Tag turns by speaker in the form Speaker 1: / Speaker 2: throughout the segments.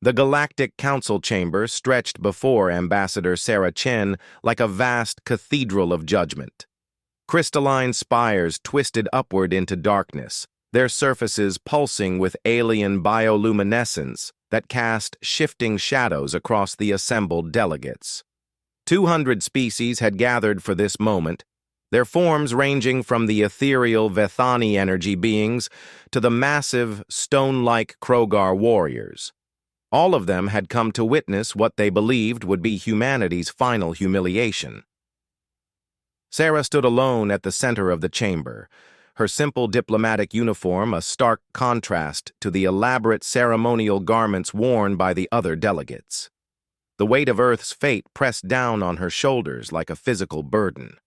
Speaker 1: The Galactic Council chamber stretched before Ambassador Sarah Chen like a vast cathedral of judgment. Crystalline spires twisted upward into darkness, their surfaces pulsing with alien bioluminescence that cast shifting shadows across the assembled delegates. 200 species had gathered for this moment, their forms ranging from the ethereal Vethani energy beings to the massive, stone-like Krogar warriors. All of them had come to witness what they believed would be humanity's final humiliation. Sarah stood alone at the center of the chamber, her simple diplomatic uniform a stark contrast to the elaborate ceremonial garments worn by the other delegates. The weight of Earth's fate pressed down on her shoulders like a physical burden.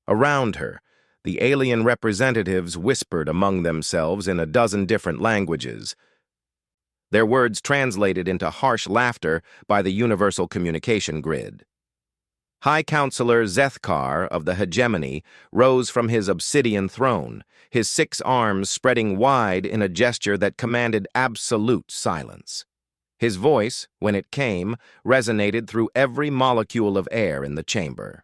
Speaker 1: Around her, the alien representatives whispered among themselves in a dozen different languages, their words translated into harsh laughter by the universal communication grid. High Counselor Zethkar of the Hegemony rose from his obsidian throne, his 6 arms spreading wide in a gesture that commanded absolute silence. His voice, when it came, resonated through every molecule of air in the chamber.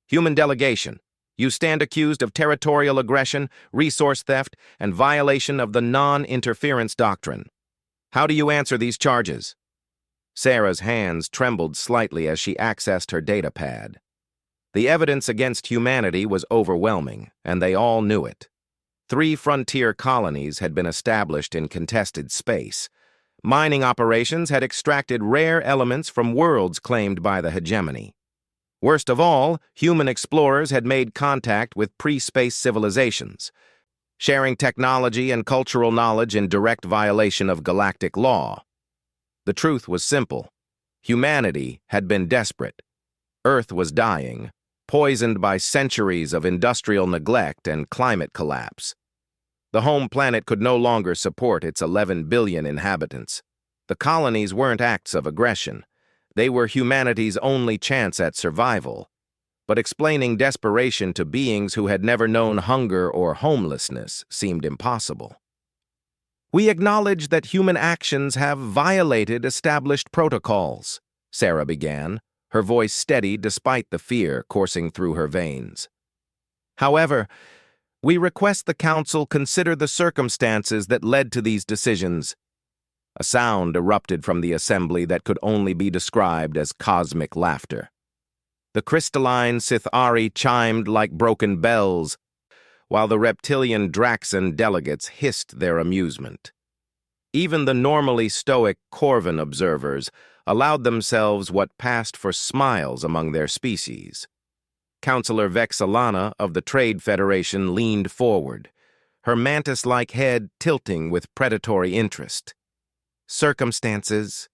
Speaker 1: Human delegation, you stand accused of territorial aggression, resource theft, and violation of the non-interference doctrine. How do you answer these charges? Sarah's hands trembled slightly as she accessed her data pad. The evidence against humanity was overwhelming, and they all knew it. 3 frontier colonies had been established in contested space. Mining operations had extracted rare elements from worlds claimed by the hegemony. Worst of all, human explorers had made contact with pre-space civilizations, sharing technology and cultural knowledge in direct violation of galactic law. The truth was simple. Humanity had been desperate. Earth was dying, poisoned by centuries of industrial neglect and climate collapse. The home planet could no longer support its 11 billion inhabitants. The colonies weren't acts of aggression. They were humanity's only chance at survival. But explaining desperation to beings who had never known hunger or homelessness seemed impossible. We acknowledge that human actions have violated established protocols, Sarah began, her voice steady despite the fear coursing through her veins. However, we request the Council consider the circumstances that led to these decisions. A sound erupted from the assembly that could only be described as cosmic laughter. The crystalline Sithari chimed like broken bells, while the reptilian Draxan delegates hissed their amusement. Even the normally stoic Corvin observers allowed themselves what passed for smiles among their species. Counselor Vexalana of the Trade Federation leaned forward, her mantis-like head tilting with predatory interest. Circumstances.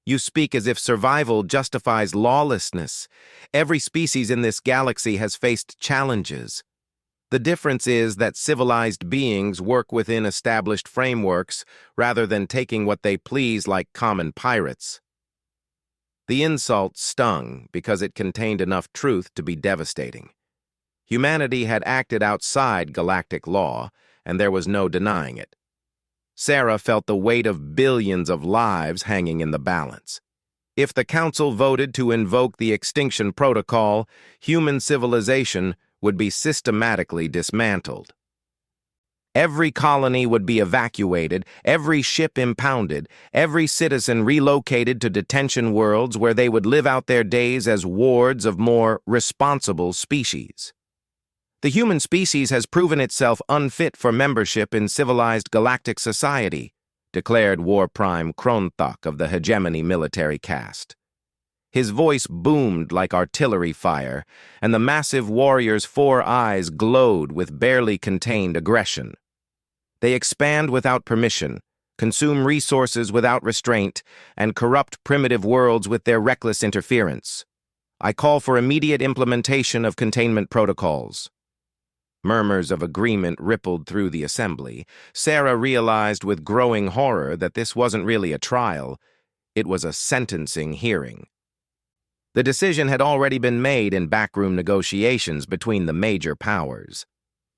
Speaker 1: You speak as if survival justifies lawlessness. Every species in this galaxy has faced challenges. The difference is that civilized beings work within established frameworks rather than taking what they please like common pirates. The insult stung because it contained enough truth to be devastating. Humanity had acted outside galactic law, and there was no denying it. Sarah felt the weight of billions of lives hanging in the balance. If the Council voted to invoke the Extinction Protocol, human civilization would be systematically dismantled. Every colony would be evacuated, every ship impounded, every citizen relocated to detention worlds where they would live out their days as wards of more responsible species. The human species has proven itself unfit for membership in civilized galactic society, declared War Prime Kronthok of the Hegemony military caste. His voice boomed like artillery fire, and the massive warrior's 4 eyes glowed with barely contained aggression. They expand without permission, consume resources without restraint, and corrupt primitive worlds with their reckless interference. I call for immediate implementation of containment protocols. Murmurs of agreement rippled through the assembly. Sarah realized with growing horror that this wasn't really a trial, it was a sentencing hearing. The decision had already been made in backroom negotiations between the major powers.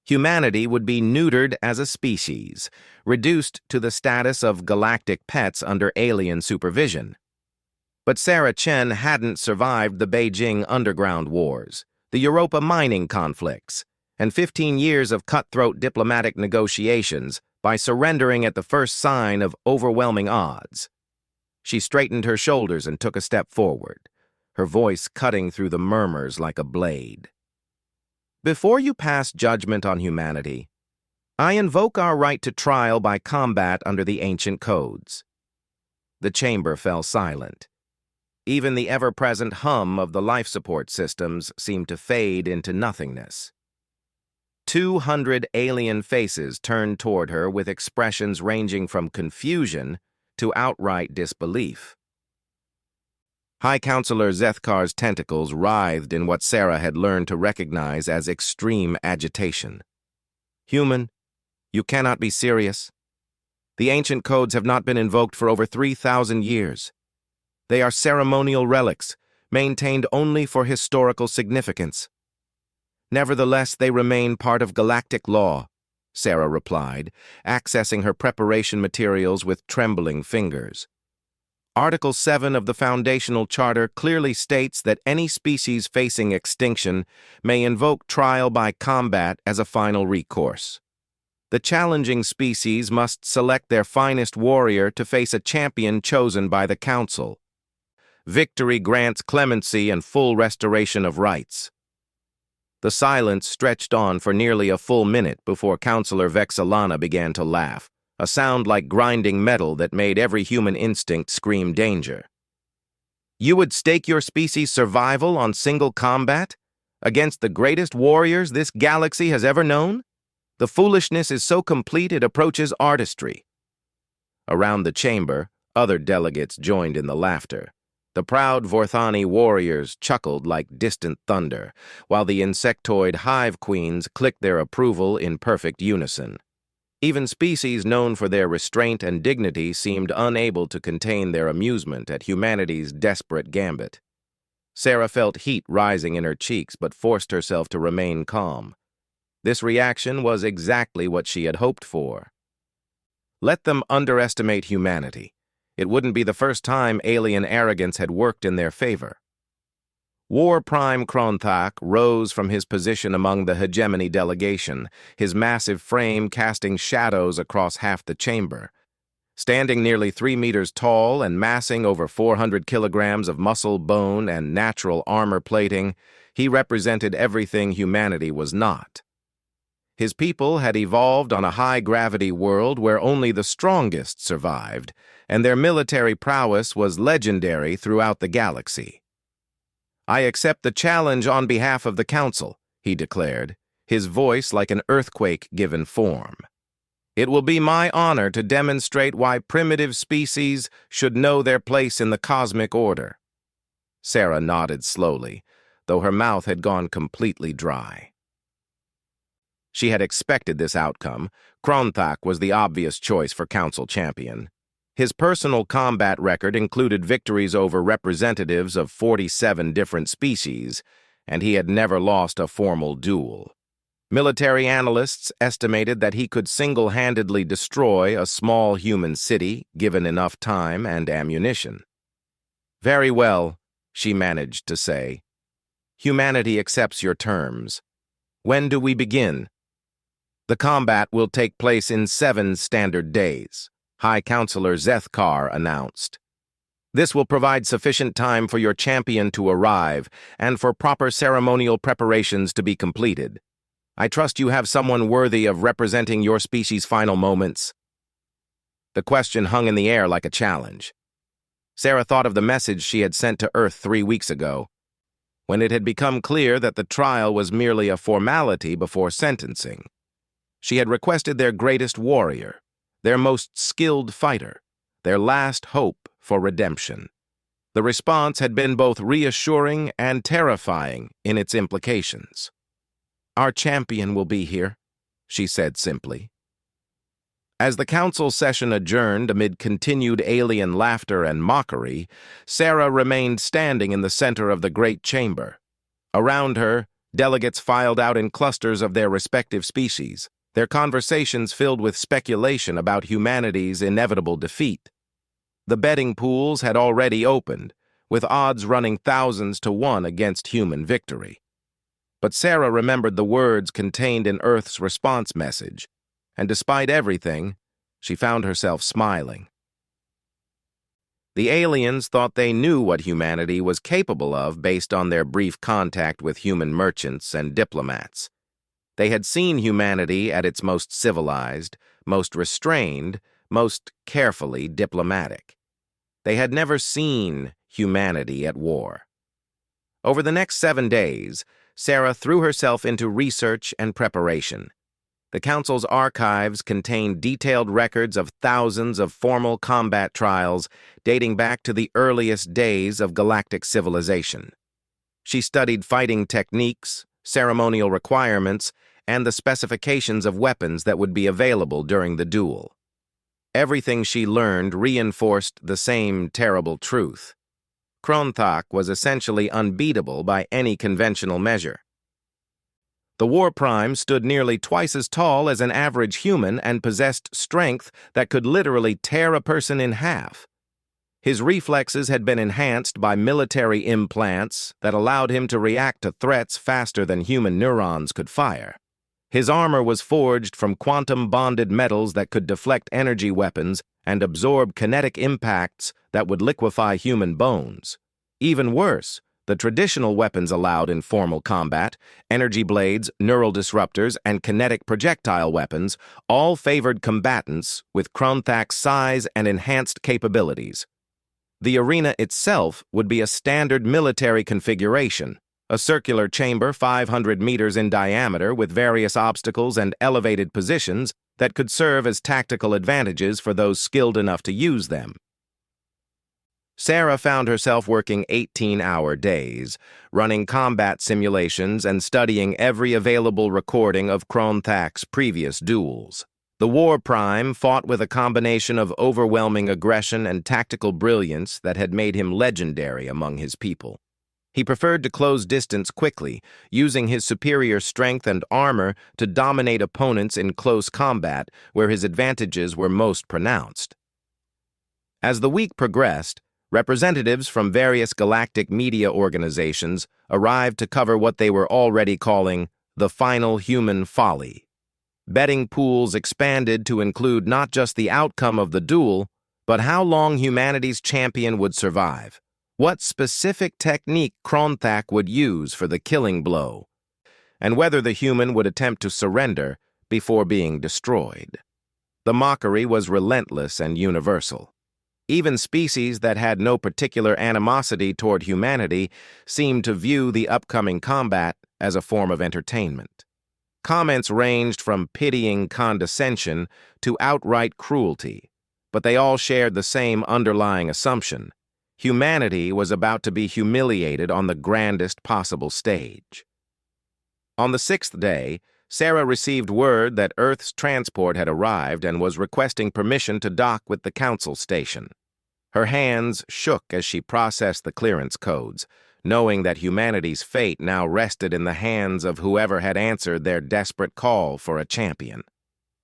Speaker 1: Humanity would be neutered as a species, reduced to the status of galactic pets under alien supervision. But Sarah Chen hadn't survived the Beijing Underground Wars, the Europa mining conflicts, and 15 years of cutthroat diplomatic negotiations by surrendering at the first sign of overwhelming odds. She straightened her shoulders and took a step forward, her voice cutting through the murmurs like a blade. Before you pass judgment on humanity, I invoke our right to trial by combat under the ancient codes. The chamber fell silent. Even the ever-present hum of the life support systems seemed to fade into nothingness. 200 alien faces turned toward her with expressions ranging from confusion to outright disbelief. High Counselor Zethkar's tentacles writhed in what Sarah had learned to recognize as extreme agitation. Human, you cannot be serious. The ancient codes have not been invoked for over 3,000 years. They are ceremonial relics, maintained only for historical significance. Nevertheless, they remain part of galactic law, Sarah replied, accessing her preparation materials with trembling fingers. Article 7 of the Foundational Charter clearly states that any species facing extinction may invoke trial by combat as a final recourse. The challenging species must select their finest warrior to face a champion chosen by the Council. Victory grants clemency and full restoration of rights. The silence stretched on for nearly a full minute before Counselor Vexilana began to laugh, a sound like grinding metal that made every human instinct scream danger. You would stake your species' survival on single combat? Against the greatest warriors this galaxy has ever known? The foolishness is so complete it approaches artistry. Around the chamber, other delegates joined in the laughter. The proud Vorthani warriors chuckled like distant thunder, while the insectoid hive queens clicked their approval in perfect unison. Even species known for their restraint and dignity seemed unable to contain their amusement at humanity's desperate gambit. Sarah felt heat rising in her cheeks but forced herself to remain calm. This reaction was exactly what she had hoped for. Let them underestimate humanity. It wouldn't be the first time alien arrogance had worked in their favor. War Prime Kronthak rose from his position among the hegemony delegation, his massive frame casting shadows across half the chamber. Standing nearly 3 meters tall and massing over 400 kilograms of muscle, bone, and natural armor plating, he represented everything humanity was not. His people had evolved on a high-gravity world where only the strongest survived, and their military prowess was legendary throughout the galaxy. I accept the challenge on behalf of the Council, he declared, his voice like an earthquake given form. It will be my honor to demonstrate why primitive species should know their place in the cosmic order. Sarah nodded slowly, though her mouth had gone completely dry. She had expected this outcome. Kronthak was the obvious choice for Council champion. His personal combat record included victories over representatives of 47 different species, and he had never lost a formal duel. Military analysts estimated that he could single-handedly destroy a small human city, given enough time and ammunition. Very well, she managed to say. Humanity accepts your terms. When do we begin? The combat will take place in 7 standard days, High Counselor Zethkar announced. This will provide sufficient time for your champion to arrive and for proper ceremonial preparations to be completed. I trust you have someone worthy of representing your species' final moments. The question hung in the air like a challenge. Sarah thought of the message she had sent to Earth 3 weeks ago, when it had become clear that the trial was merely a formality before sentencing. She had requested their greatest warrior, their most skilled fighter, their last hope for redemption. The response had been both reassuring and terrifying in its implications. Our champion will be here, she said simply. As the council session adjourned amid continued alien laughter and mockery, Sarah remained standing in the center of the great chamber. Around her, Delegates filed out in clusters of their respective species, their conversations filled with speculation about humanity's inevitable defeat. The betting pools had already opened, with odds running thousands to one against human victory. But Sarah remembered the words contained in Earth's response message, and despite everything, she found herself smiling. The aliens thought they knew what humanity was capable of based on their brief contact with human merchants and diplomats. They had seen humanity at its most civilized, most restrained, most carefully diplomatic. They had never seen humanity at war. Over the next 7 days, Sarah threw herself into research and preparation. The Council's archives contained detailed records of thousands of formal combat trials dating back to the earliest days of galactic civilization. She studied fighting techniques, ceremonial requirements, and the specifications of weapons that would be available during the duel. Everything she learned reinforced the same terrible truth. Kronthak was essentially unbeatable by any conventional measure. The War Prime stood nearly twice as tall as an average human and possessed strength that could literally tear a person in half. His reflexes had been enhanced by military implants that allowed him to react to threats faster than human neurons could fire. His armor was forged from quantum-bonded metals that could deflect energy weapons and absorb kinetic impacts that would liquefy human bones. Even worse, the traditional weapons allowed in formal combat, energy blades, neural disruptors, and kinetic projectile weapons, all favored combatants with Kronthak's size and enhanced capabilities. The arena itself would be a standard military configuration, a circular chamber 500 meters in diameter with various obstacles and elevated positions that could serve as tactical advantages for those skilled enough to use them. Sarah found herself working 18-hour days, running combat simulations and studying every available recording of Kronthak's previous duels. The War Prime fought with a combination of overwhelming aggression and tactical brilliance that had made him legendary among his people. He preferred to close distance quickly, using his superior strength and armor to dominate opponents in close combat where his advantages were most pronounced. As the week progressed, representatives from various galactic media organizations arrived to cover what they were already calling the final human folly. Betting pools expanded to include not just the outcome of the duel, but how long humanity's champion would survive, what specific technique Kronthak would use for the killing blow, and whether the human would attempt to surrender before being destroyed. The mockery was relentless and universal. Even species that had no particular animosity toward humanity seemed to view the upcoming combat as a form of entertainment. Comments ranged from pitying condescension to outright cruelty, but they all shared the same underlying assumption. Humanity was about to be humiliated on the grandest possible stage. On the 6th day, Sarah received word that Earth's transport had arrived and was requesting permission to dock with the Council station. Her hands shook as she processed the clearance codes, knowing that humanity's fate now rested in the hands of whoever had answered their desperate call for a champion.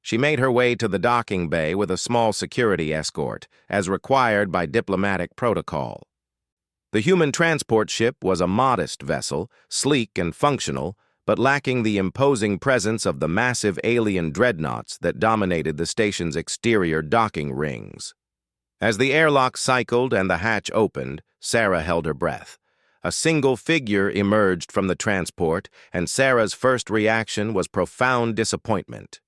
Speaker 1: She made her way to the docking bay with a small security escort, as required by diplomatic protocol. The human transport ship was a modest vessel, sleek and functional, but lacking the imposing presence of the massive alien dreadnoughts that dominated the station's exterior docking rings. As the airlock cycled and the hatch opened, Sarah held her breath. A single figure emerged from the transport, and Sarah's first reaction was profound disappointment.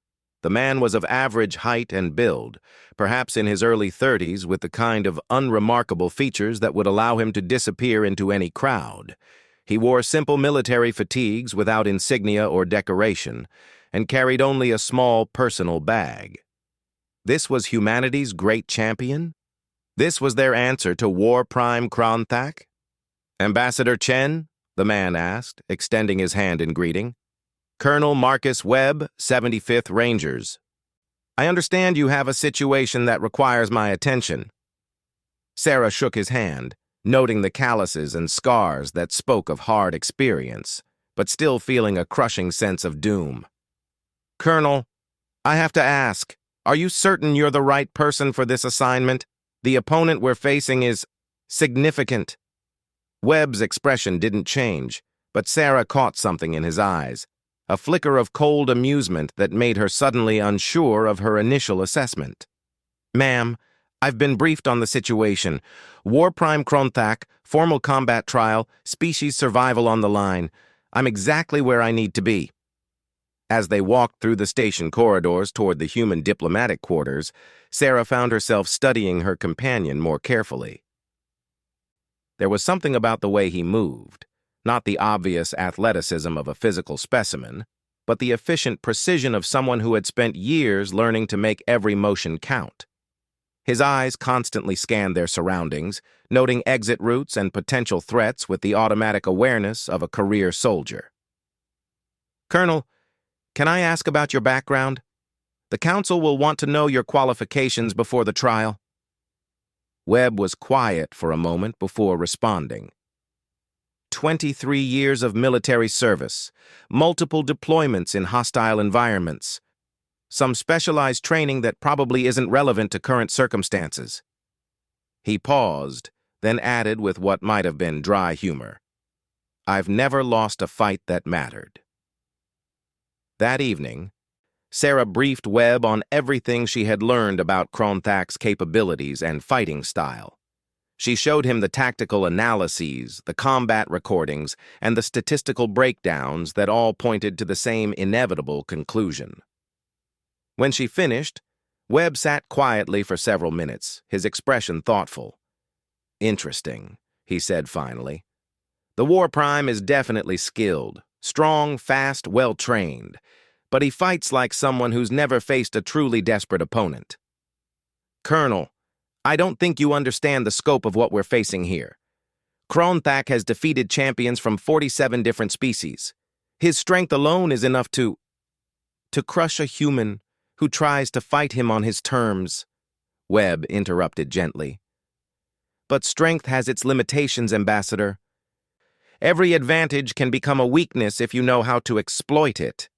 Speaker 1: The man was of average height and build, perhaps in his early 30s, with the kind of unremarkable features that would allow him to disappear into any crowd. He wore simple military fatigues without insignia or decoration, and carried only a small personal bag. This was humanity's great champion? This was their answer to War Prime Kronthak? "Ambassador Chen?" the man asked, extending his hand in greeting. "Colonel Marcus Webb, 75th Rangers. I understand you have a situation that requires my attention." Sarah shook his hand, noting the calluses and scars that spoke of hard experience, but still feeling a crushing sense of doom. "Colonel, I have to ask, are you certain you're the right person for this assignment? The opponent we're facing is significant." Webb's expression didn't change, but Sarah caught something in his eyes, a flicker of cold amusement that made her suddenly unsure of her initial assessment. "Ma'am, I've been briefed on the situation. War Prime Kronthak, formal combat trial, species survival on the line. I'm exactly where I need to be." As they walked through the station corridors toward the human diplomatic quarters, Sarah found herself studying her companion more carefully. There was something about the way he moved, not the obvious athleticism of a physical specimen, but the efficient precision of someone who had spent years learning to make every motion count. His eyes constantly scanned their surroundings, noting exit routes and potential threats with the automatic awareness of a career soldier. "Colonel, can I ask about your background? The council will want to know your qualifications before the trial." Webb was quiet for a moment before responding. 23 years of military service, multiple deployments in hostile environments, some specialized training that probably isn't relevant to current circumstances. He paused, then added with what might have been dry humor, "I've never lost a fight that mattered." That evening, Sarah briefed Webb on everything she had learned about Kronthak's capabilities and fighting style. She showed him the tactical analyses, the combat recordings, and the statistical breakdowns that all pointed to the same inevitable conclusion. When she finished, Webb sat quietly for several minutes, his expression thoughtful. "Interesting," he said finally. "The War Prime is definitely skilled, strong, fast, well-trained, but he fights like someone who's never faced a truly desperate opponent. Colonel, I don't think you understand the scope of what we're facing here. Kronthak has defeated champions from 47 different species. His strength alone is enough to crush a human who tries to fight him on his terms," Webb interrupted gently. "But strength has its limitations, Ambassador. Every advantage can become a weakness if you know how to exploit it."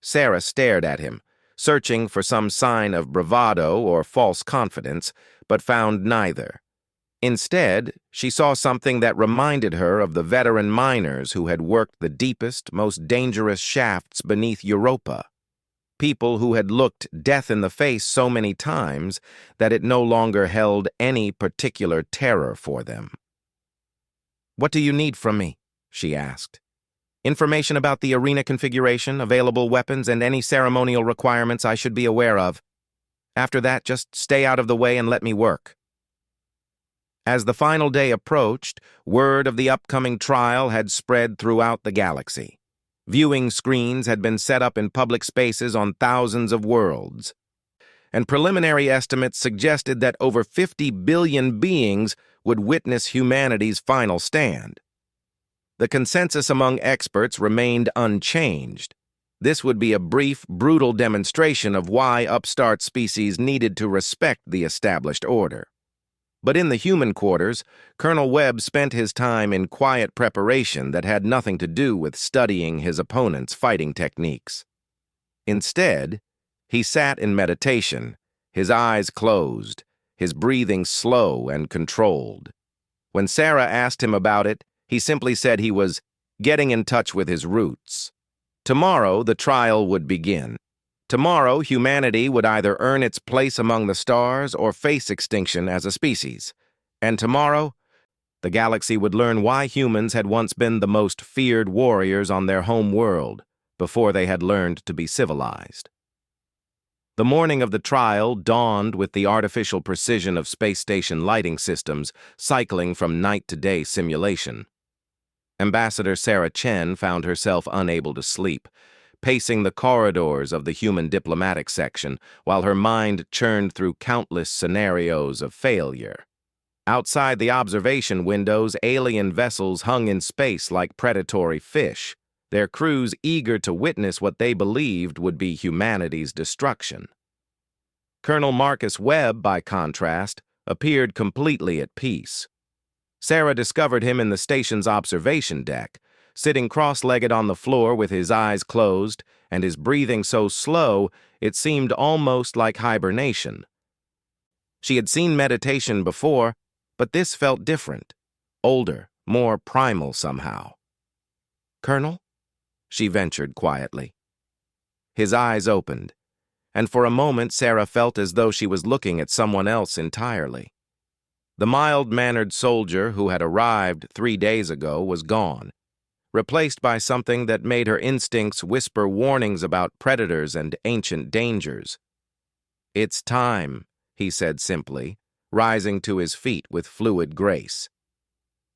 Speaker 1: Sarah stared at him, searching for some sign of bravado or false confidence, but found neither. Instead, she saw something that reminded her of the veteran miners who had worked the deepest, most dangerous shafts beneath Europa. People who had looked death in the face so many times that it no longer held any particular terror for them. "What do you need from me?" she asked. "Information about the arena configuration, available weapons, and any ceremonial requirements I should be aware of. After that, just stay out of the way and let me work." As the final day approached, word of the upcoming trial had spread throughout the galaxy. Viewing screens had been set up in public spaces on thousands of worlds, and preliminary estimates suggested that over 50 billion beings would witness humanity's final stand. The consensus among experts remained unchanged. This would be a brief, brutal demonstration of why upstart species needed to respect the established order. But in the human quarters, Colonel Webb spent his time in quiet preparation that had nothing to do with studying his opponent's fighting techniques. Instead, he sat in meditation, his eyes closed, his breathing slow and controlled. When Sarah asked him about it, he simply said he was getting in touch with his roots. Tomorrow, the trial would begin. Tomorrow, humanity would either earn its place among the stars or face extinction as a species. And tomorrow, the galaxy would learn why humans had once been the most feared warriors on their home world before they had learned to be civilized. The morning of the trial dawned with the artificial precision of space station lighting systems cycling from night-to-day simulation. Ambassador Sarah Chen found herself unable to sleep, pacing the corridors of the human diplomatic section while her mind churned through countless scenarios of failure. Outside the observation windows, alien vessels hung in space like predatory fish, their crews eager to witness what they believed would be humanity's destruction. Colonel Marcus Webb, by contrast, appeared completely at peace. Sarah discovered him in the station's observation deck, sitting cross-legged on the floor with his eyes closed and his breathing so slow it seemed almost like hibernation. She had seen meditation before, but this felt different, older, more primal somehow. "Colonel?" she ventured quietly. His eyes opened, and for a moment Sarah felt as though she was looking at someone else entirely. The mild-mannered soldier who had arrived 3 days ago was gone, replaced by something that made her instincts whisper warnings about predators and ancient dangers. "It's time," he said simply, rising to his feet with fluid grace.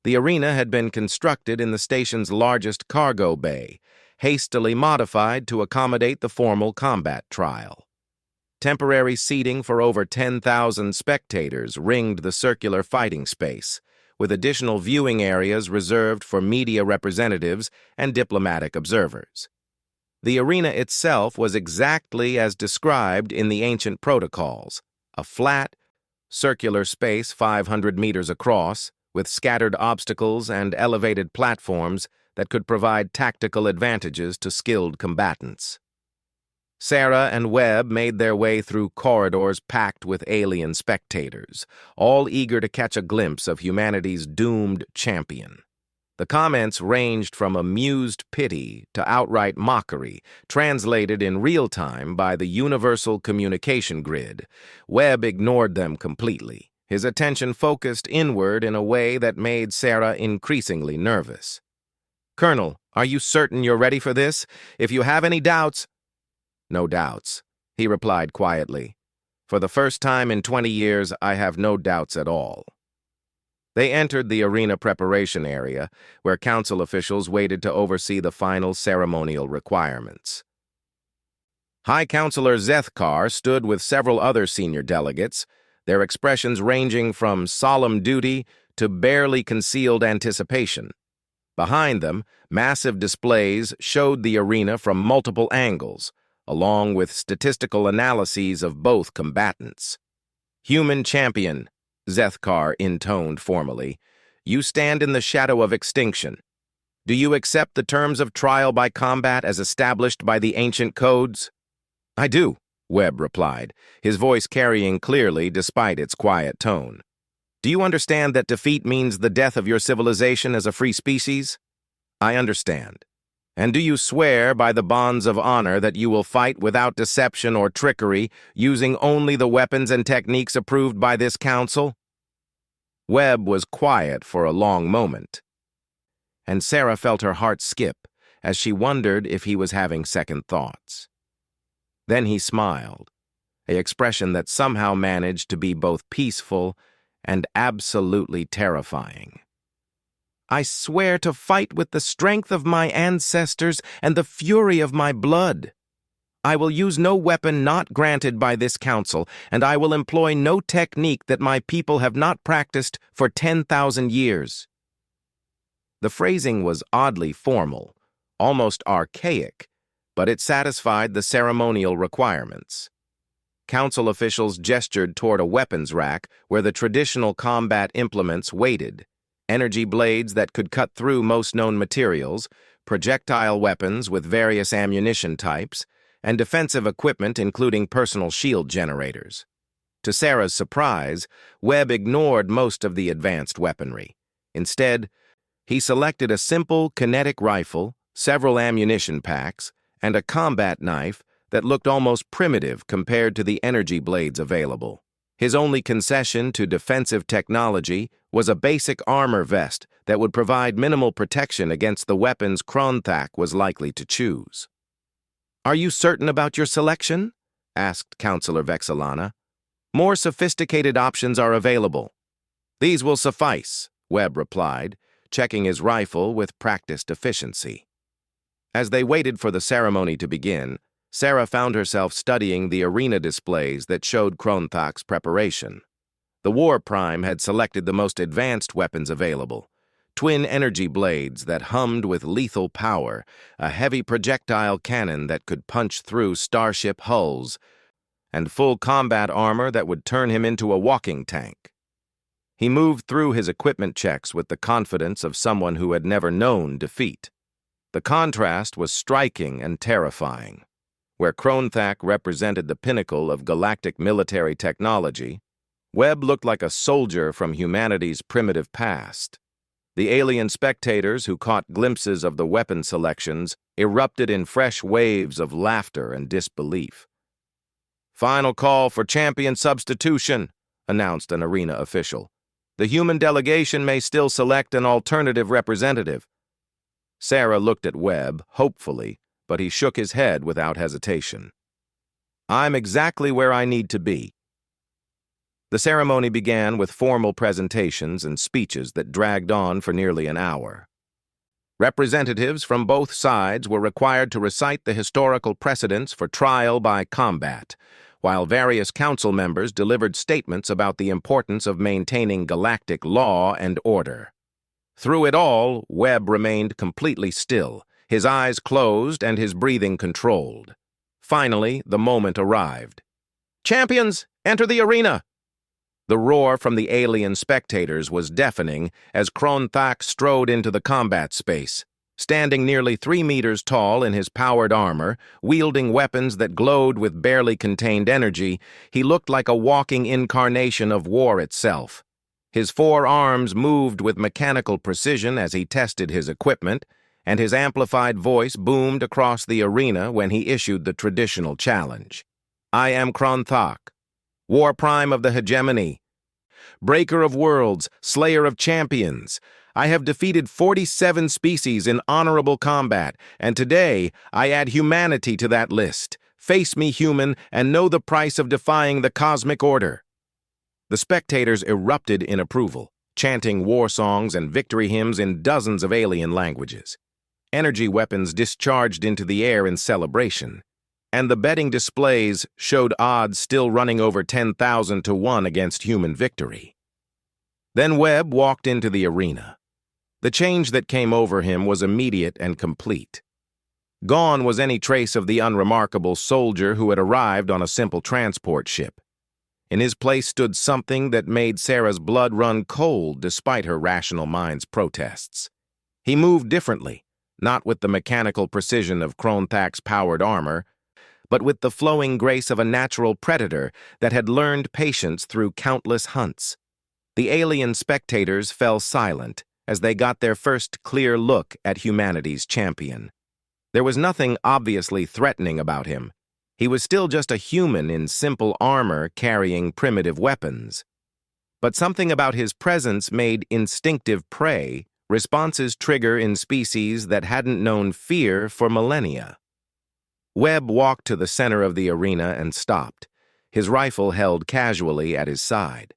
Speaker 1: The arena had been constructed in the station's largest cargo bay, hastily modified to accommodate the formal combat trial. Temporary seating for over 10,000 spectators ringed the circular fighting space, with additional viewing areas reserved for media representatives and diplomatic observers. The arena itself was exactly as described in the ancient protocols, a flat, circular space 500 meters across, with scattered obstacles and elevated platforms that could provide tactical advantages to skilled combatants. Sarah and Webb made their way through corridors packed with alien spectators, all eager to catch a glimpse of humanity's doomed champion. The comments ranged from amused pity to outright mockery, translated in real time by the universal communication grid. Webb ignored them completely, his attention focused inward in a way that made Sarah increasingly nervous. "Colonel, are you certain you're ready for this? If you have any doubts—" "No doubts," he replied quietly. "For the first time in 20 years, I have no doubts at all." They entered the arena preparation area, where council officials waited to oversee the final ceremonial requirements. High Counselor Zethkar stood with several other senior delegates, their expressions ranging from solemn duty to barely concealed anticipation. Behind them, massive displays showed the arena from multiple angles, along with statistical analyses of both combatants. "Human champion," Zethkar intoned formally, "you stand in the shadow of extinction. Do you accept the terms of trial by combat as established by the ancient codes?" "I do," Webb replied, his voice carrying clearly despite its quiet tone. "Do you understand that defeat means the death of your civilization as a free species?" "I understand. And do you swear by the bonds of honor that you will fight without deception or trickery, using only the weapons and techniques approved by this council?" Webb was quiet for a long moment, and Sarah felt her heart skip as she wondered if he was having second thoughts. Then he smiled, an expression that somehow managed to be both peaceful and absolutely terrifying. "I swear to fight with the strength of my ancestors and the fury of my blood. I will use no weapon not granted by this council, and I will employ no technique that my people have not practiced for 10,000 years." The phrasing was oddly formal, almost archaic, but it satisfied the ceremonial requirements. Council officials gestured toward a weapons rack where the traditional combat implements waited: energy blades that could cut through most known materials, projectile weapons with various ammunition types, and defensive equipment including personal shield generators. To Sarah's surprise, Webb ignored most of the advanced weaponry. Instead, he selected a simple kinetic rifle, several ammunition packs, and a combat knife that looked almost primitive compared to the energy blades available. His only concession to defensive technology was a basic armor vest that would provide minimal protection against the weapons Kronthak was likely to choose. "Are you certain about your selection?" asked Counselor Vexilana. "More sophisticated options are available." "These will suffice," Webb replied, checking his rifle with practiced efficiency. As they waited for the ceremony to begin, Sarah found herself studying the arena displays that showed Kronthak's preparation. The War Prime had selected the most advanced weapons available: twin energy blades that hummed with lethal power, a heavy projectile cannon that could punch through starship hulls, and full combat armor that would turn him into a walking tank. He moved through his equipment checks with the confidence of someone who had never known defeat. The contrast was striking and terrifying. Where Kronthak represented the pinnacle of galactic military technology, Webb looked like a soldier from humanity's primitive past. The alien spectators who caught glimpses of the weapon selections erupted in fresh waves of laughter and disbelief. "Final call for champion substitution," announced an arena official. "The human delegation may still select an alternative representative." Sarah looked at Webb, hopefully, but he shook his head without hesitation. "I'm exactly where I need to be." The ceremony began with formal presentations and speeches that dragged on for nearly an hour. Representatives from both sides were required to recite the historical precedents for trial by combat, while various council members delivered statements about the importance of maintaining galactic law and order. Through it all, Webb remained completely still, his eyes closed and his breathing controlled. Finally, the moment arrived. "Champions, enter the arena!" The roar from the alien spectators was deafening as Kronthak strode into the combat space. Standing nearly 3 meters tall in his powered armor, wielding weapons that glowed with barely contained energy, he looked like a walking incarnation of war itself. His 4 arms moved with mechanical precision as he tested his equipment, and his amplified voice boomed across the arena when he issued the traditional challenge. "I am Kronthak, War Prime of the Hegemony, Breaker of Worlds, Slayer of Champions. I have defeated 47 species in honorable combat, and today I add humanity to that list. Face me, human, and know the price of defying the cosmic order." The spectators erupted in approval, chanting war songs and victory hymns in dozens of alien languages. Energy weapons discharged into the air in celebration, and the betting displays showed odds still running over 10,000 to 1 against human victory. Then Webb walked into the arena. The change that came over him was immediate and complete. Gone was any trace of the unremarkable soldier who had arrived on a simple transport ship. In his place stood something that made Sarah's blood run cold despite her rational mind's protests. He moved differently, not with the mechanical precision of Kronthak's powered armor, but with the flowing grace of a natural predator that had learned patience through countless hunts. The alien spectators fell silent as they got their first clear look at humanity's champion. There was nothing obviously threatening about him. He was still just a human in simple armor carrying primitive weapons. But something about his presence made instinctive prey responses trigger in species that hadn't known fear for millennia. Webb walked to the center of the arena and stopped, his rifle held casually at his side.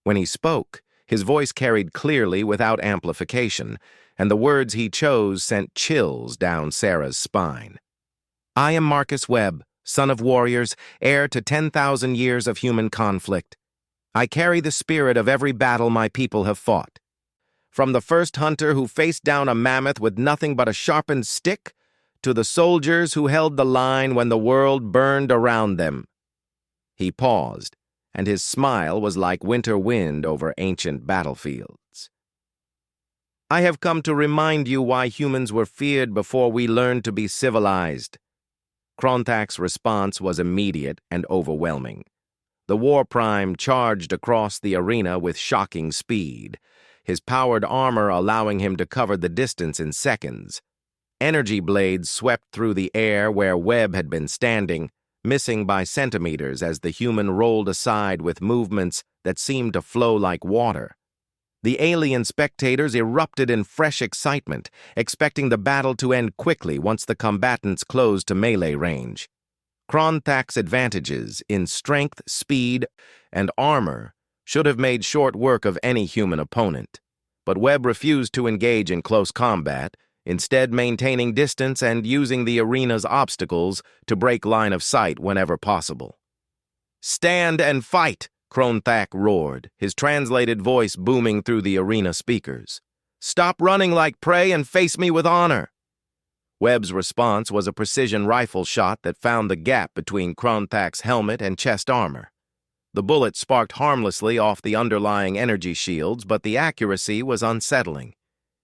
Speaker 1: When he spoke, his voice carried clearly without amplification, and the words he chose sent chills down Sarah's spine. "I am Marcus Webb, son of warriors, heir to 10,000 years of human conflict. I carry the spirit of every battle my people have fought. From the first hunter who faced down a mammoth with nothing but a sharpened stick, to the soldiers who held the line when the world burned around them." He paused, and his smile was like winter wind over ancient battlefields. "I have come to remind you why humans were feared before we learned to be civilized." Kronthak's response was immediate and overwhelming. The War Prime charged across the arena with shocking speed, his powered armor allowing him to cover the distance in seconds. Energy blades swept through the air where Webb had been standing, missing by centimeters as the human rolled aside with movements that seemed to flow like water. The alien spectators erupted in fresh excitement, expecting the battle to end quickly once the combatants closed to melee range. Kronthak's advantages in strength, speed, and armor should have made short work of any human opponent, but Webb refused to engage in close combat, instead maintaining distance and using the arena's obstacles to break line of sight whenever possible. "Stand and fight!" Kronthak roared, his translated voice booming through the arena speakers. "Stop running like prey and face me with honor!" Webb's response was a precision rifle shot that found the gap between Kronthak's helmet and chest armor. The bullet sparked harmlessly off the underlying energy shields, but the accuracy was unsettling.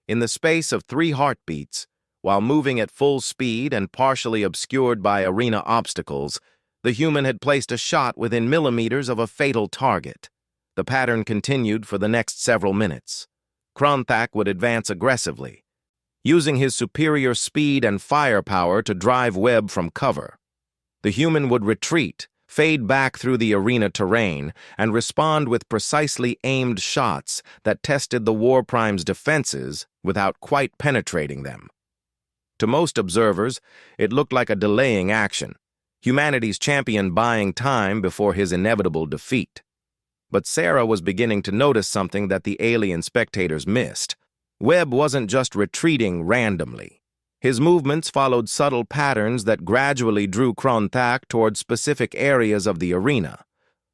Speaker 1: In the space of 3 heartbeats, While moving at full speed and partially obscured by arena obstacles, the human had placed a shot within millimeters of a fatal target. The pattern continued for the next several minutes. Kronthak would advance aggressively, using his superior speed and firepower to drive Webb from cover. The human would retreat, fade back through the arena terrain, and respond with precisely aimed shots that tested the War Prime's defenses without quite penetrating them. To most observers, it looked like a delaying action, humanity's champion buying time before his inevitable defeat. But Sarah was beginning to notice something that the alien spectators missed. Webb wasn't just retreating randomly. His movements followed subtle patterns that gradually drew Kronthak toward specific areas of the arena.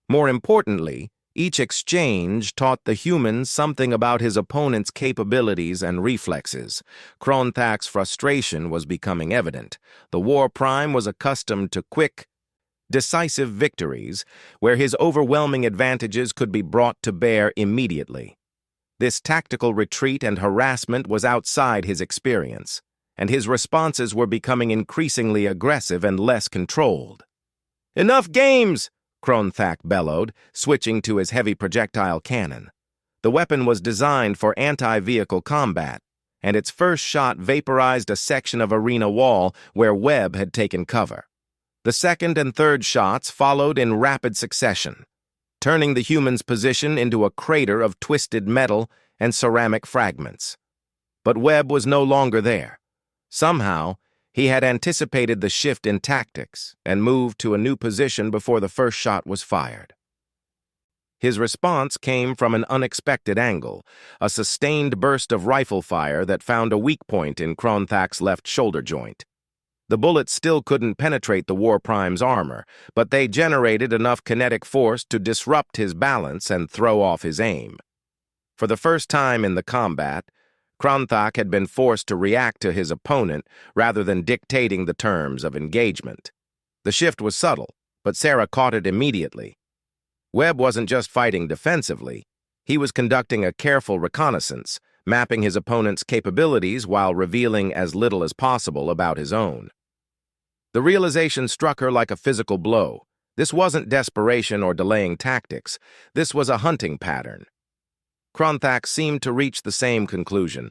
Speaker 1: More importantly, each exchange taught the human something about his opponent's capabilities and reflexes. Kronthak's frustration was becoming evident. The War Prime was accustomed to quick, decisive victories, where his overwhelming advantages could be brought to bear immediately. This tactical retreat and harassment was outside his experience, and his responses were becoming increasingly aggressive and less controlled. "Enough games!" Kronthak bellowed, switching to his heavy projectile cannon. The weapon was designed for anti-vehicle combat, and its first shot vaporized a section of arena wall where Webb had taken cover. The second and third shots followed in rapid succession, turning the human's position into a crater of twisted metal and ceramic fragments. But Webb was no longer there. Somehow, he had anticipated the shift in tactics and moved to a new position before the first shot was fired. His response came from an unexpected angle, a sustained burst of rifle fire that found a weak point in Kronthak's left shoulder joint. The bullets still couldn't penetrate the War Prime's armor, but they generated enough kinetic force to disrupt his balance and throw off his aim. For the first time in the combat, Kronthak had been forced to react to his opponent rather than dictating the terms of engagement. The shift was subtle, but Sarah caught it immediately. Webb wasn't just fighting defensively. He was conducting a careful reconnaissance, mapping his opponent's capabilities while revealing as little as possible about his own. The realization struck her like a physical blow. This wasn't desperation or delaying tactics. This was a hunting pattern. Kronthak seemed to reach the same conclusion,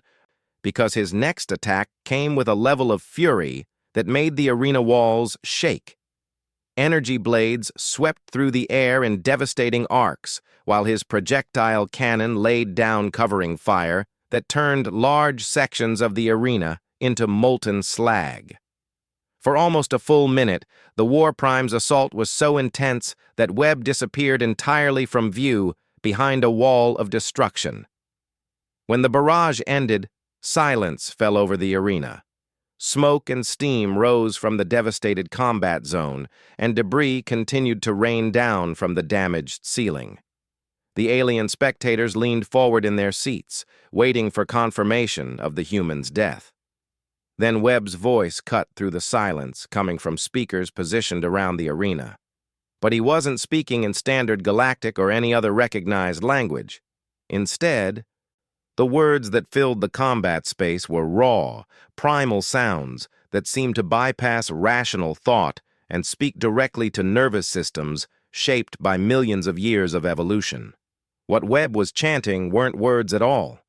Speaker 1: because his next attack came with a level of fury that made the arena walls shake. Energy blades swept through the air in devastating arcs, while his projectile cannon laid down covering fire that turned large sections of the arena into molten slag. For almost a full minute, the War Prime's assault was so intense that Webb disappeared entirely from view behind a wall of destruction. When the barrage ended, silence fell over the arena. Smoke and steam rose from the devastated combat zone, and debris continued to rain down from the damaged ceiling. The alien spectators leaned forward in their seats, waiting for confirmation of the human's death. Then Webb's voice cut through the silence coming from speakers positioned around the arena. But he wasn't speaking in standard galactic or any other recognized language. Instead, the words that filled the combat space were raw, primal sounds that seemed to bypass rational thought and speak directly to nervous systems shaped by millions of years of evolution. What Webb was chanting weren't words at all.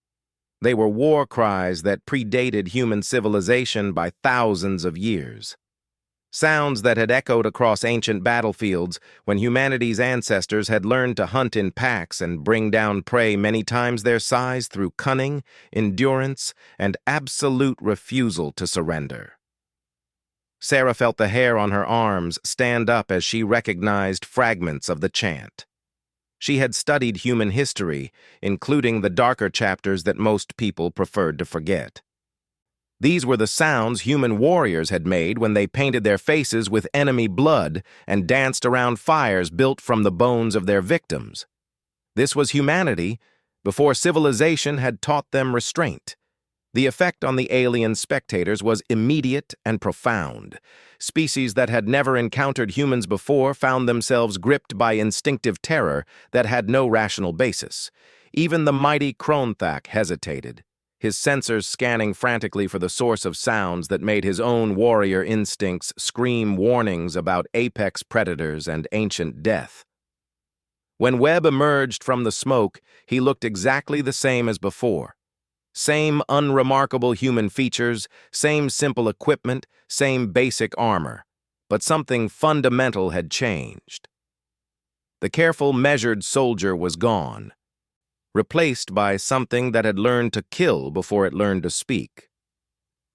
Speaker 1: They were war cries that predated human civilization by thousands of years. Sounds that had echoed across ancient battlefields when humanity's ancestors had learned to hunt in packs and bring down prey many times their size through cunning, endurance, and absolute refusal to surrender. Sarah felt the hair on her arms stand up as she recognized fragments of the chant. She had studied human history, including the darker chapters that most people preferred to forget. These were the sounds human warriors had made when they painted their faces with enemy blood and danced around fires built from the bones of their victims. This was humanity before civilization had taught them restraint. The effect on the alien spectators was immediate and profound. Species that had never encountered humans before found themselves gripped by instinctive terror that had no rational basis. Even the mighty Kronthak hesitated. his sensors scanning frantically for the source of sounds that made his own warrior instincts scream warnings about apex predators and ancient death. When Webb emerged from the smoke, he looked exactly the same as before. Same unremarkable human features, same simple equipment, same basic armor. But something fundamental had changed. The careful, measured soldier was gone, replaced by something that had learned to kill before it learned to speak.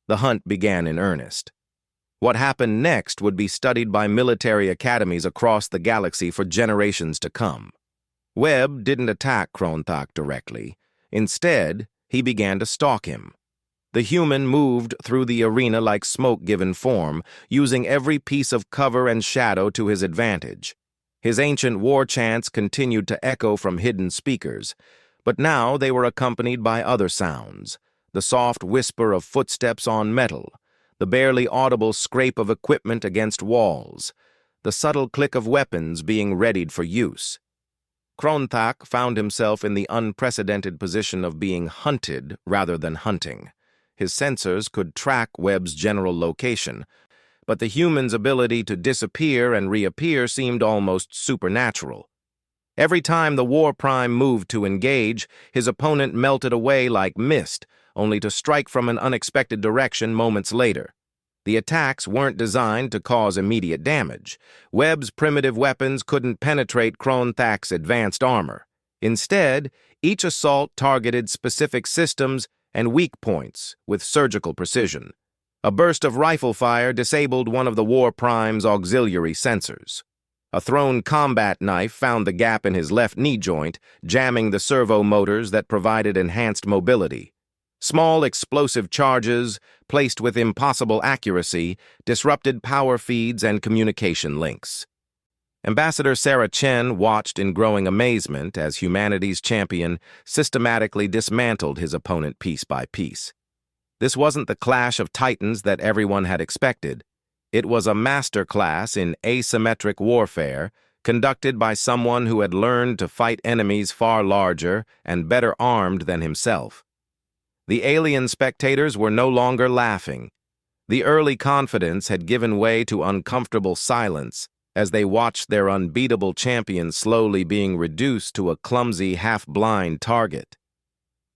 Speaker 1: The hunt began in earnest. What happened next would be studied by military academies across the galaxy for generations to come. Webb didn't attack Chronthak directly. Instead, he began to stalk him. The human moved through the arena like smoke-given form, using every piece of cover and shadow to his advantage. His ancient war chants continued to echo from hidden speakers, but now they were accompanied by other sounds: the soft whisper of footsteps on metal, the barely audible scrape of equipment against walls, the subtle click of weapons being readied for use. Chronthak found himself in the unprecedented position of being hunted rather than hunting. His sensors could track Webb's general location, but the human's ability to disappear and reappear seemed almost supernatural. Every time the War Prime moved to engage, his opponent melted away like mist, only to strike from an unexpected direction moments later. The attacks weren't designed to cause immediate damage. Webb's primitive weapons couldn't penetrate Chronthak's advanced armor. Instead, each assault targeted specific systems and weak points with surgical precision. A burst of rifle fire disabled one of the War Prime's auxiliary sensors. A thrown combat knife found the gap in his left knee joint, jamming the servo motors that provided enhanced mobility. Small explosive charges, placed with impossible accuracy, disrupted power feeds and communication links. Ambassador Sarah Chen watched in growing amazement as humanity's champion systematically dismantled his opponent piece by piece. This wasn't the clash of titans that everyone had expected. It was a masterclass in asymmetric warfare, conducted by someone who had learned to fight enemies far larger and better armed than himself. The alien spectators were no longer laughing. The early confidence had given way to uncomfortable silence as they watched their unbeatable champion slowly being reduced to a clumsy, half-blind target.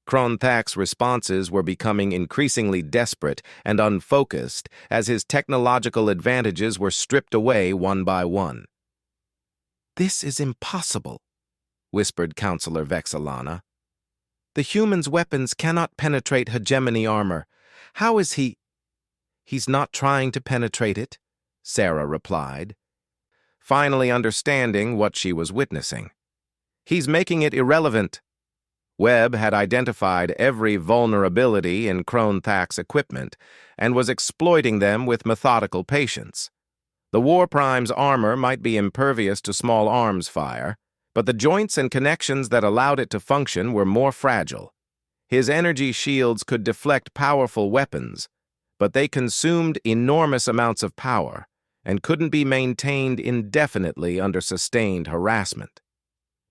Speaker 1: Chronthak's responses were becoming increasingly desperate and unfocused as his technological advantages were stripped away one by one. "This is impossible," whispered Counselor Vexilana. "The human's weapons cannot penetrate hegemony armor. How is he—" "He's not trying to penetrate it," Sarah replied, finally understanding what she was witnessing. "He's making it irrelevant." Webb had identified every vulnerability in Chronthak's equipment and was exploiting them with methodical patience. The War Prime's armor might be impervious to small arms fire, but the joints and connections that allowed it to function were more fragile. His energy shields could deflect powerful weapons, but they consumed enormous amounts of power and couldn't be maintained indefinitely under sustained harassment.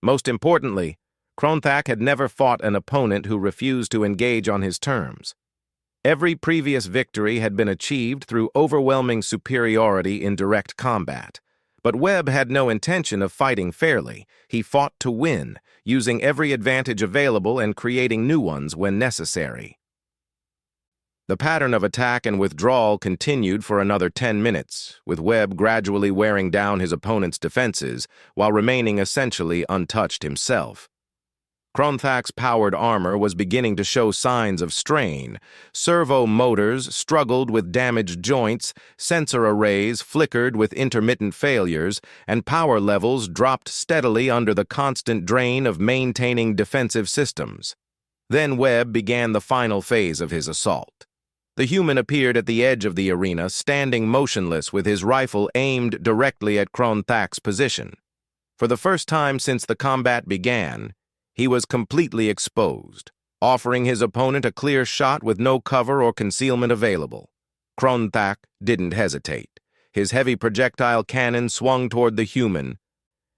Speaker 1: Most importantly, Chronthak had never fought an opponent who refused to engage on his terms. Every previous victory had been achieved through overwhelming superiority in direct combat. But Webb had no intention of fighting fairly. He fought to win, using every advantage available and creating new ones when necessary. The pattern of attack and withdrawal continued for another 10 minutes, with Webb gradually wearing down his opponent's defenses while remaining essentially untouched himself. Chronthak's powered armor was beginning to show signs of strain. Servo motors struggled with damaged joints, sensor arrays flickered with intermittent failures, and power levels dropped steadily under the constant drain of maintaining defensive systems. Then Webb began the final phase of his assault. The human appeared at the edge of the arena, standing motionless with his rifle aimed directly at Chronthak's position. For the first time since the combat began, he was completely exposed, offering his opponent a clear shot with no cover or concealment available. Chronthak didn't hesitate. His heavy projectile cannon swung toward the human,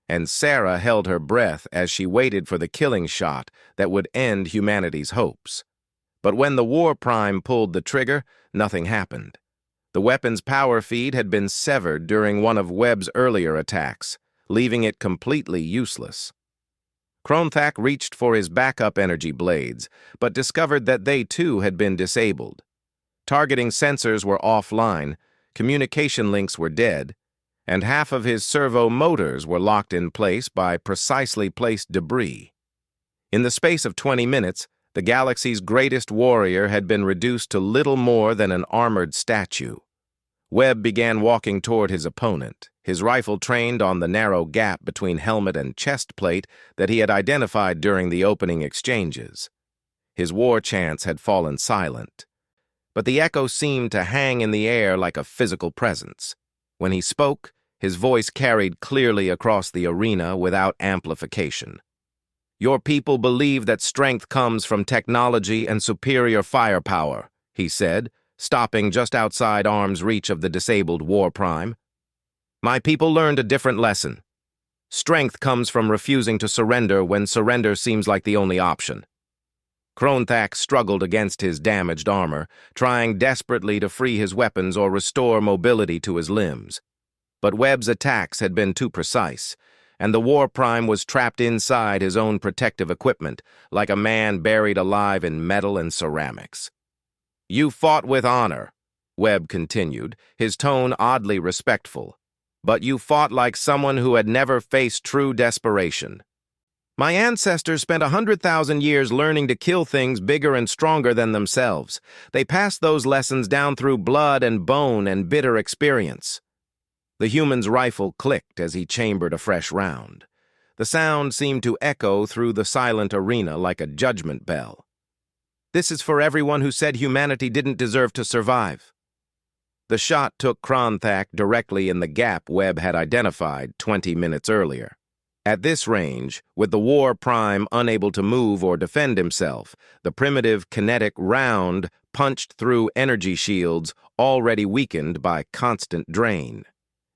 Speaker 1: and Sarah held her breath as she waited for the killing shot that would end humanity's hopes. But when the War Prime pulled the trigger, nothing happened. The weapon's power feed had been severed during one of Webb's earlier attacks, leaving it completely useless. Kronthak reached for his backup energy blades, but discovered that they too had been disabled. Targeting sensors were offline, communication links were dead, and half of his servo motors were locked in place by precisely placed debris. In the space of 20 minutes, the galaxy's greatest warrior had been reduced to little more than an armored statue. Webb began walking toward his opponent, his rifle trained on the narrow gap between helmet and chest plate that he had identified during the opening exchanges. His war chants had fallen silent, but the echo seemed to hang in the air like a physical presence. When he spoke, his voice carried clearly across the arena without amplification. "Your people believe that strength comes from technology and superior firepower," he said, stopping just outside arm's reach of the disabled War Prime. "My people learned a different lesson. Strength comes from refusing to surrender when surrender seems like the only option." Kronthak struggled against his damaged armor, trying desperately to free his weapons or restore mobility to his limbs. But Webb's attacks had been too precise, and the War Prime was trapped inside his own protective equipment, like a man buried alive in metal and ceramics. "You fought with honor," Webb continued, his tone oddly respectful. "But you fought like someone who had never faced true desperation. My ancestors spent 100,000 years learning to kill things bigger and stronger than themselves. They passed those lessons down through blood and bone and bitter experience." The human's rifle clicked as he chambered a fresh round. The sound seemed to echo through the silent arena like a judgment bell. "This is for everyone who said humanity didn't deserve to survive." The shot took Kronthak directly in the gap Webb had identified 20 minutes earlier. At this range, with the War Prime unable to move or defend himself, the primitive kinetic round punched through energy shields already weakened by constant drain.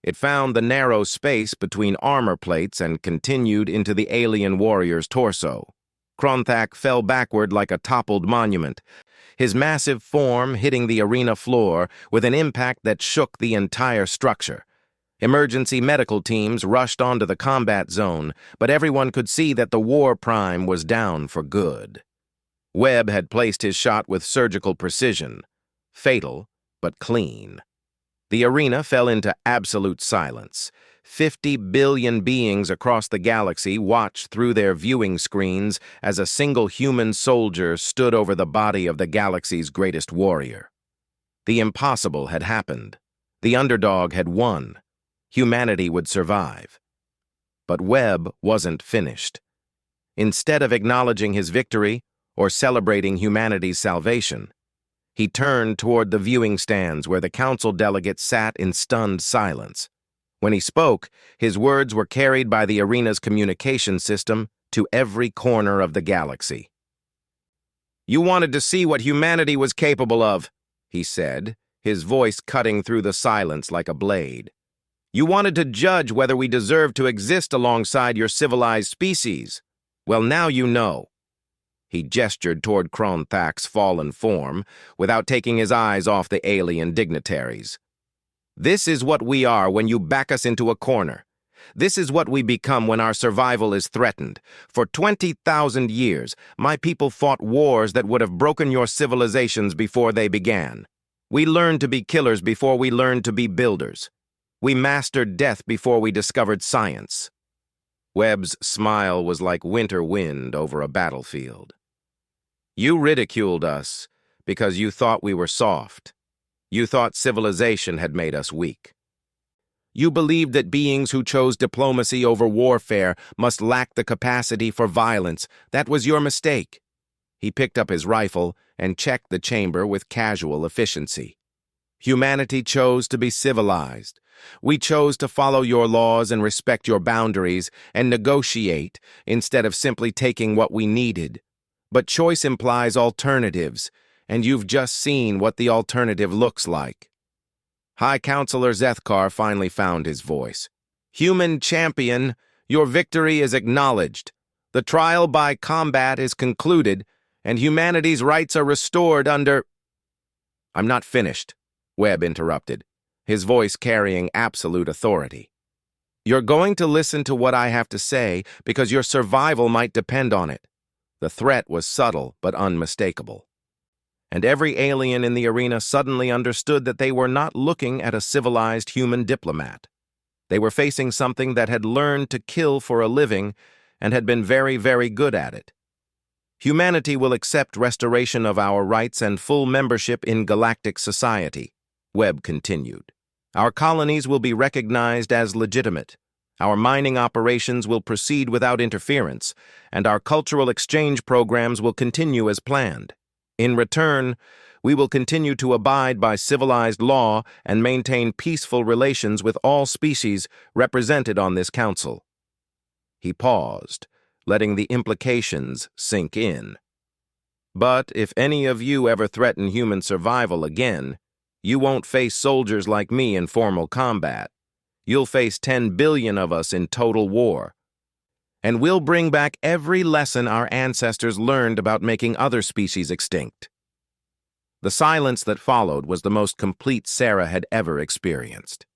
Speaker 1: It found the narrow space between armor plates and continued into the alien warrior's torso. Kronthak fell backward like a toppled monument, his massive form hitting the arena floor with an impact that shook the entire structure. Emergency medical teams rushed onto the combat zone, but everyone could see that the War Prime was down for good. Webb had placed his shot with surgical precision, fatal but clean. The arena fell into absolute silence. 50 billion beings across the galaxy watched through their viewing screens as a single human soldier stood over the body of the galaxy's greatest warrior. The impossible had happened. The underdog had won. Humanity would survive. But Webb wasn't finished. Instead of acknowledging his victory or celebrating humanity's salvation, he turned toward the viewing stands where the council delegates sat in stunned silence. When he spoke, his words were carried by the arena's communication system to every corner of the galaxy. "You wanted to see what humanity was capable of," he said, his voice cutting through the silence like a blade. "You wanted to judge whether we deserve to exist alongside your civilized species. Well, now you know." He gestured toward Kronthak's fallen form, without taking his eyes off the alien dignitaries. "This is what we are when you back us into a corner. This is what we become when our survival is threatened. For 20,000 years, my people fought wars that would have broken your civilizations before they began. We learned to be killers before we learned to be builders. We mastered death before we discovered science." Webb's smile was like winter wind over a battlefield. "You ridiculed us because you thought we were soft. You thought civilization had made us weak. You believed that beings who chose diplomacy over warfare must lack the capacity for violence. That was your mistake." He picked up his rifle and checked the chamber with casual efficiency. "Humanity chose to be civilized. We chose to follow your laws and respect your boundaries and negotiate instead of simply taking what we needed. But choice implies alternatives, and you've just seen what the alternative looks like." High Counselor Zethkar finally found his voice. "Human champion, your victory is acknowledged. The trial by combat is concluded, and humanity's rights are restored under—" "I'm not finished," Webb interrupted, his voice carrying absolute authority. "You're going to listen to what I have to say because your survival might depend on it." The threat was subtle but unmistakable. And every alien in the arena suddenly understood that they were not looking at a civilized human diplomat. They were facing something that had learned to kill for a living and had been very, very good at it. "Humanity will accept restoration of our rights and full membership in galactic society," Webb continued. "Our colonies will be recognized as legitimate. Our mining operations will proceed without interference, and our cultural exchange programs will continue as planned. In return, we will continue to abide by civilized law and maintain peaceful relations with all species represented on this council." He paused, letting the implications sink in. "But if any of you ever threaten human survival again, you won't face soldiers like me in formal combat. You'll face 10 billion of us in total war. And we'll bring back every lesson our ancestors learned about making other species extinct." The silence that followed was the most complete Sarah had ever experienced.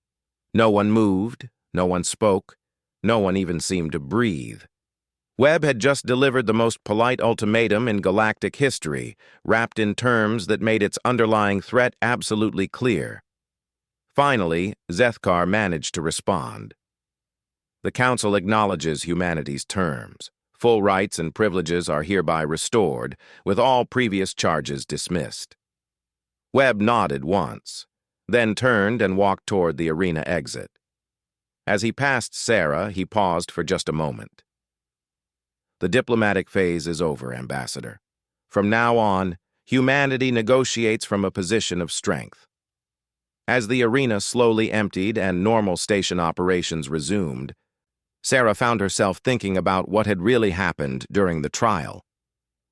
Speaker 1: No one moved, no one spoke, no one even seemed to breathe. Webb had just delivered the most polite ultimatum in galactic history, wrapped in terms that made its underlying threat absolutely clear. Finally, Zethkar managed to respond. "The Council acknowledges humanity's terms. Full rights and privileges are hereby restored, with all previous charges dismissed." Webb nodded once, then turned and walked toward the arena exit. As he passed Sarah, he paused for just a moment. "The diplomatic phase is over, Ambassador. From now on, humanity negotiates from a position of strength." As the arena slowly emptied and normal station operations resumed, Sarah found herself thinking about what had really happened during the trial.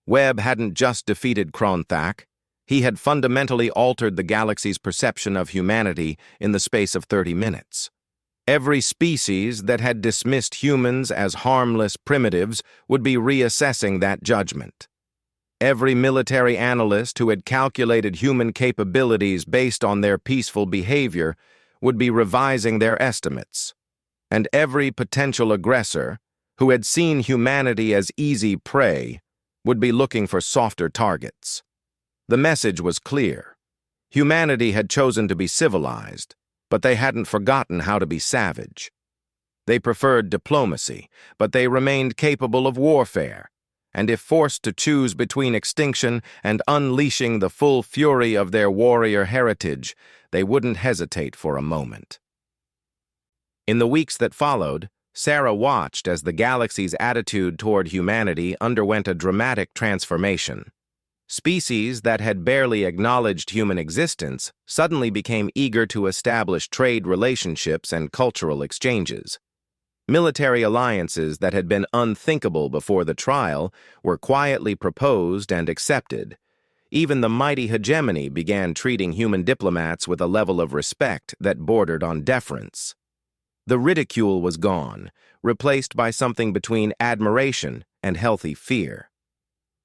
Speaker 1: Webb hadn't just defeated Kronthak, he had fundamentally altered the galaxy's perception of humanity in the space of 30 minutes. Every species that had dismissed humans as harmless primitives would be reassessing that judgment. Every military analyst who had calculated human capabilities based on their peaceful behavior would be revising their estimates. And every potential aggressor, who had seen humanity as easy prey, would be looking for softer targets. The message was clear. Humanity had chosen to be civilized, but they hadn't forgotten how to be savage. They preferred diplomacy, but they remained capable of warfare, and if forced to choose between extinction and unleashing the full fury of their warrior heritage, they wouldn't hesitate for a moment. In the weeks that followed, Sarah watched as the galaxy's attitude toward humanity underwent a dramatic transformation. Species that had barely acknowledged human existence suddenly became eager to establish trade relationships and cultural exchanges. Military alliances that had been unthinkable before the trial were quietly proposed and accepted. Even the mighty hegemony began treating human diplomats with a level of respect that bordered on deference. The ridicule was gone, replaced by something between admiration and healthy fear.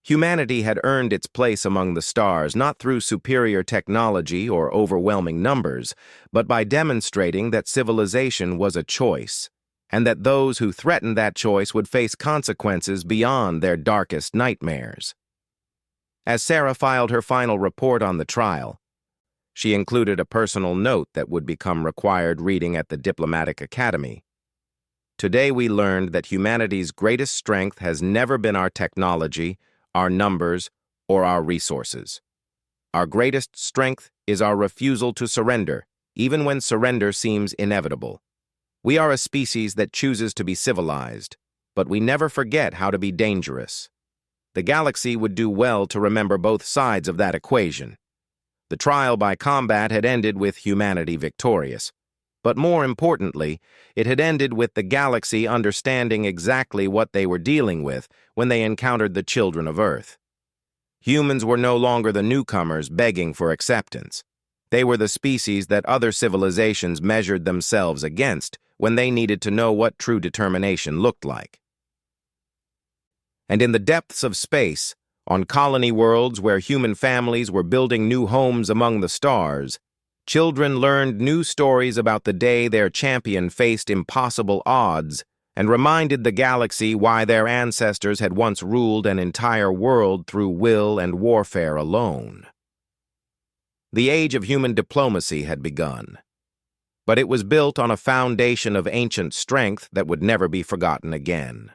Speaker 1: Humanity had earned its place among the stars not through superior technology or overwhelming numbers, but by demonstrating that civilization was a choice, and that those who threatened that choice would face consequences beyond their darkest nightmares. As Sarah filed her final report on the trial, she included a personal note that would become required reading at the Diplomatic Academy. "Today we learned that humanity's greatest strength has never been our technology, our numbers, or our resources. Our greatest strength is our refusal to surrender, even when surrender seems inevitable. We are a species that chooses to be civilized, but we never forget how to be dangerous. The galaxy would do well to remember both sides of that equation." The trial by combat had ended with humanity victorious, but more importantly, it had ended with the galaxy understanding exactly what they were dealing with when they encountered the children of Earth. Humans were no longer the newcomers begging for acceptance. They were the species that other civilizations measured themselves against when they needed to know what true determination looked like. And in the depths of space, On colony worlds where human families were building new homes among the stars, children learned new stories about the day their champion faced impossible odds and reminded the galaxy why their ancestors had once ruled an entire world through will and warfare alone. The age of human diplomacy had begun, but it was built on a foundation of ancient strength that would never be forgotten again.